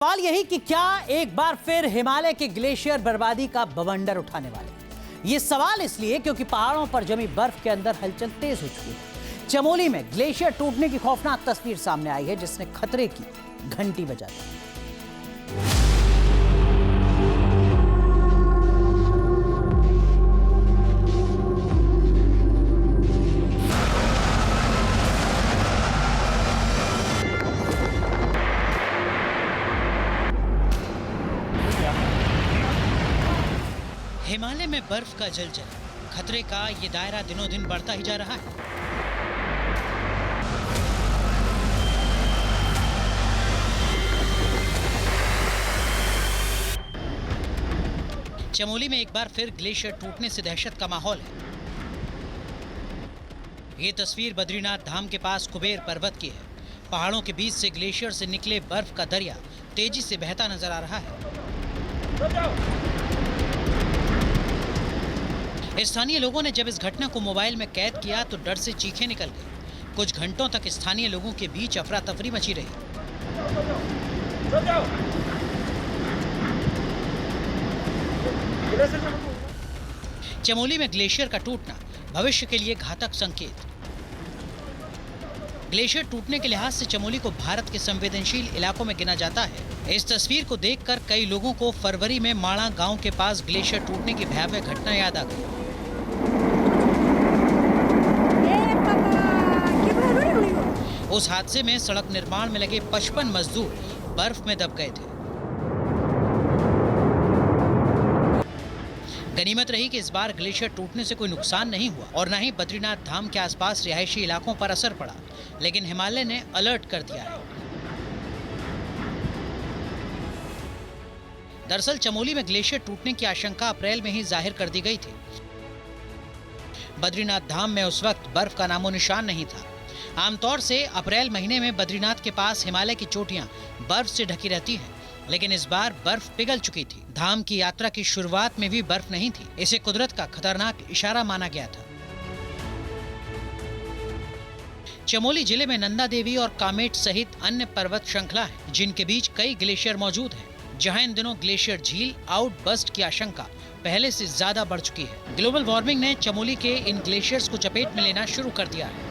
सवाल यही कि क्या एक बार फिर हिमालय के ग्लेशियर बर्बादी का बवंडर उठाने वाले हैं? ये सवाल इसलिए क्योंकि पहाड़ों पर जमी बर्फ के अंदर हलचल तेज हो चुकी है। चमोली में ग्लेशियर टूटने की खौफनाक तस्वीर सामने आई है, जिसने खतरे की घंटी बजा दी। हिमालय में बर्फ का जलजल, खतरे का ये दायरा दिनों दिन बढ़ता ही जा रहा है। चमोली में एक बार फिर ग्लेशियर टूटने से दहशत का माहौल है। ये तस्वीर बद्रीनाथ धाम के पास कुबेर पर्वत की है। पहाड़ों के बीच से ग्लेशियर से निकले बर्फ का दरिया तेजी से बहता नजर आ रहा है। स्थानीय लोगों ने जब इस घटना को मोबाइल में कैद किया तो डर से चीखें निकल गई। कुछ घंटों तक स्थानीय लोगों के बीच अफरा तफरी मची रही। चमोली में ग्लेशियर का टूटना भविष्य के लिए घातक संकेत। ग्लेशियर टूटने के लिहाज से चमोली को भारत के संवेदनशील इलाकों में गिना जाता है। इस तस्वीर को देखकर कई लोगों को फरवरी में माणा गांव के पास ग्लेशियर टूटने की भयावह घटना याद आ गई। उस हादसे में सड़क निर्माण में लगे 55 मजदूर बर्फ में दब गए थे। गनीमत रही कि इस बार ग्लेशियर टूटने से कोई नुकसान नहीं हुआ और न ही बद्रीनाथ धाम के आसपास रिहायशी इलाकों पर असर पड़ा, लेकिन हिमालय ने अलर्ट कर दिया है। दरअसल चमोली में ग्लेशियर टूटने की आशंका अप्रैल में ही जाहिर कर दी गई थी। बद्रीनाथ धाम में उस वक्त बर्फ का नामो निशान नहीं था। आमतौर से अप्रैल महीने में बद्रीनाथ के पास हिमालय की चोटियां बर्फ से ढकी रहती हैं, लेकिन इस बार बर्फ पिघल चुकी थी। धाम की यात्रा की शुरुआत में भी बर्फ नहीं थी। इसे कुदरत का खतरनाक इशारा माना गया था। चमोली जिले में नंदा देवी और कामेट सहित अन्य पर्वत श्रृंखला है, जिनके बीच कई ग्लेशियर मौजूद हैं, जहां इन दिनों ग्लेशियर झील आउटबर्स्ट की आशंका पहले से ज्यादा बढ़ चुकी है। ग्लोबल वार्मिंग ने चमोली के इन ग्लेशियर्स को चपेट में लेना शुरू कर दिया है।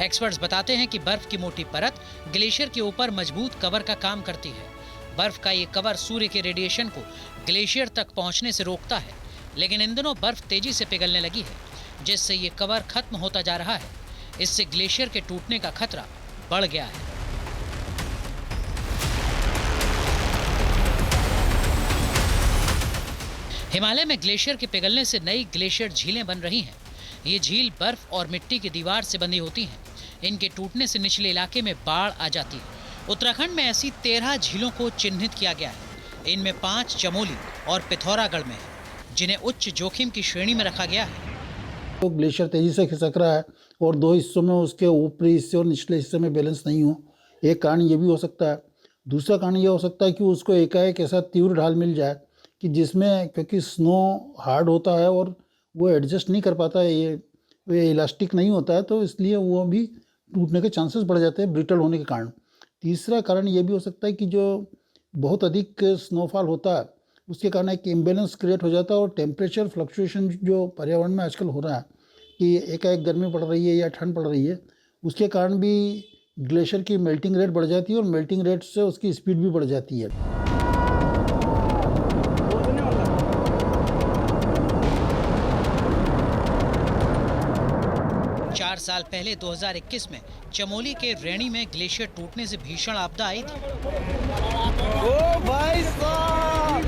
एक्सपर्ट्स बताते हैं कि बर्फ की मोटी परत ग्लेशियर के ऊपर मजबूत कवर का काम करती है। बर्फ का ये कवर सूर्य के रेडिएशन को ग्लेशियर तक पहुंचने से रोकता है, लेकिन इन दिनों बर्फ तेजी से पिघलने लगी है, जिससे ये कवर खत्म होता जा रहा है। इससे ग्लेशियर के टूटने का खतरा बढ़ गया है। हिमालय में ग्लेशियर के पिघलने से नई ग्लेशियर झीलें बन रही हैं। ये झील बर्फ और मिट्टी की दीवार से बंधी होती हैं। इनके टूटने से निचले इलाके में बाढ़ आ जाती है। उत्तराखंड में ऐसी 13 झीलों को चिन्हित किया गया है। इनमें 5 चमोली और पिथौरागढ़ में है, जिन्हें उच्च जोखिम की श्रेणी में रखा गया है। तो ग्लेशियर तेजी से खिसक रहा है और 2 हिस्सों में उसके ऊपरी हिस्से और निचले हिस्से में बैलेंस नहीं हो, एक कारण ये भी हो सकता है। दूसरा कारण ये हो सकता है कि उसको एकाएक ऐसा तीव्र ढाल मिल जाए कि जिसमें, क्योंकि स्नो हार्ड होता है और वो एडजस्ट नहीं कर पाता है, ये इलास्टिक नहीं होता है, तो इसलिए वो भी टूटने के चांसेस बढ़ जाते हैं ब्रिटल होने के कारण। तीसरा कारण ये भी हो सकता है कि जो बहुत अधिक स्नोफॉल होता है उसके कारण एक इम्बेलेंस क्रिएट हो जाता है और टेम्परेचर फ्लक्चुएशन जो पर्यावरण में आजकल हो रहा है कि एकाएक गर्मी पड़ रही है या ठंड पड़ रही है, उसके कारण भी ग्लेशियर की मेल्टिंग रेट बढ़ जाती है और मेल्टिंग रेट से उसकी स्पीड भी बढ़ जाती है। 4 साल पहले 2021 में चमोली के रैणी में ग्लेशियर टूटने से भीषण आपदा आई थी। ओ भाई साहब!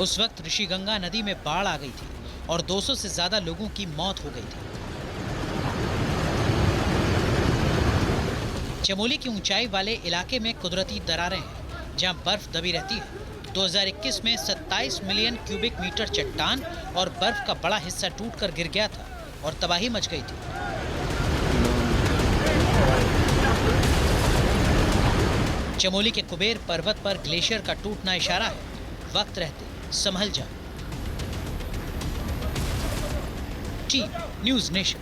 उस वक्त ऋषिगंगा नदी में बाढ़ आ गई थी और 200 से ज्यादा लोगों की मौत हो गई थी। चमोली की ऊंचाई वाले इलाके में कुदरती दरारें हैं, जहां बर्फ दबी रहती है। 2021 में 27 मिलियन क्यूबिक मीटर चट्टान और बर्फ का बड़ा हिस्सा टूटकर गिर गया था और तबाही मच गई थी। चमोली के कुबेर पर्वत पर ग्लेशियर का टूटना इशारा है, वक्त रहते संभल जा। T news nation.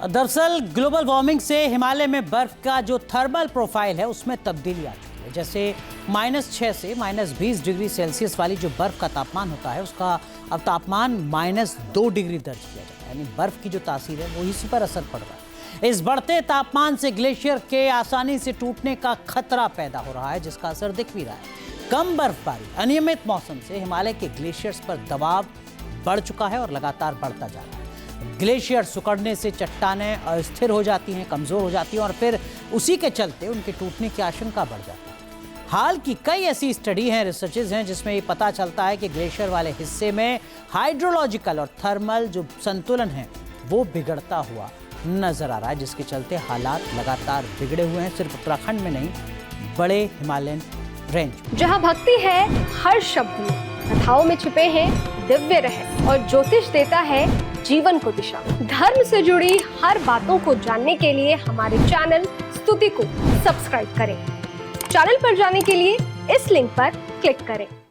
दरअसल ग्लोबल वार्मिंग से हिमालय में बर्फ का जो थर्मल प्रोफाइल है उसमें तब्दीली आ चुकी है। जैसे -6 से -20 डिग्री सेल्सियस वाली जो बर्फ का तापमान होता है उसका अब तापमान -2 डिग्री दर्ज किया जाता है। यानी बर्फ की जो तासीर है वो इसी पर असर पड़ रहा है। इस बढ़ते तापमान से ग्लेशियर के आसानी से टूटने का खतरा पैदा हो रहा है, जिसका असर दिख भी रहा है। कम बर्फबारी, अनियमित मौसम से हिमालय के ग्लेशियर्स पर दबाव बढ़ चुका है और लगातार बढ़ता जा रहा है। ग्लेशियर सिकुड़ने से चट्टानें अस्थिर हो जाती हैं, कमजोर हो जाती हैं और फिर उसी के चलते उनके टूटने की आशंका बढ़ जाती है। हाल की कई ऐसी स्टडी हैं, रिसर्चेज हैं, जिसमें ये पता चलता है कि ग्लेशियर वाले हिस्से में हाइड्रोलॉजिकल और थर्मल जो संतुलन है वो बिगड़ता हुआ नजर आ रहा है, जिसके चलते हालात लगातार बिगड़े हुए हैं। सिर्फ उत्तराखंड में नहीं, बड़े हिमालयन रेंज जहाँ भक्ति है हर शब्द में, कथाओं में छुपे हैं दिव्य रहस्य और ज्योतिष देता है जीवन को दिशा। धर्म से जुड़ी हर बातों को जानने के लिए हमारे चैनल स्तुति को सब्सक्राइब करें। चैनल पर जाने के लिए इस लिंक पर क्लिक करें।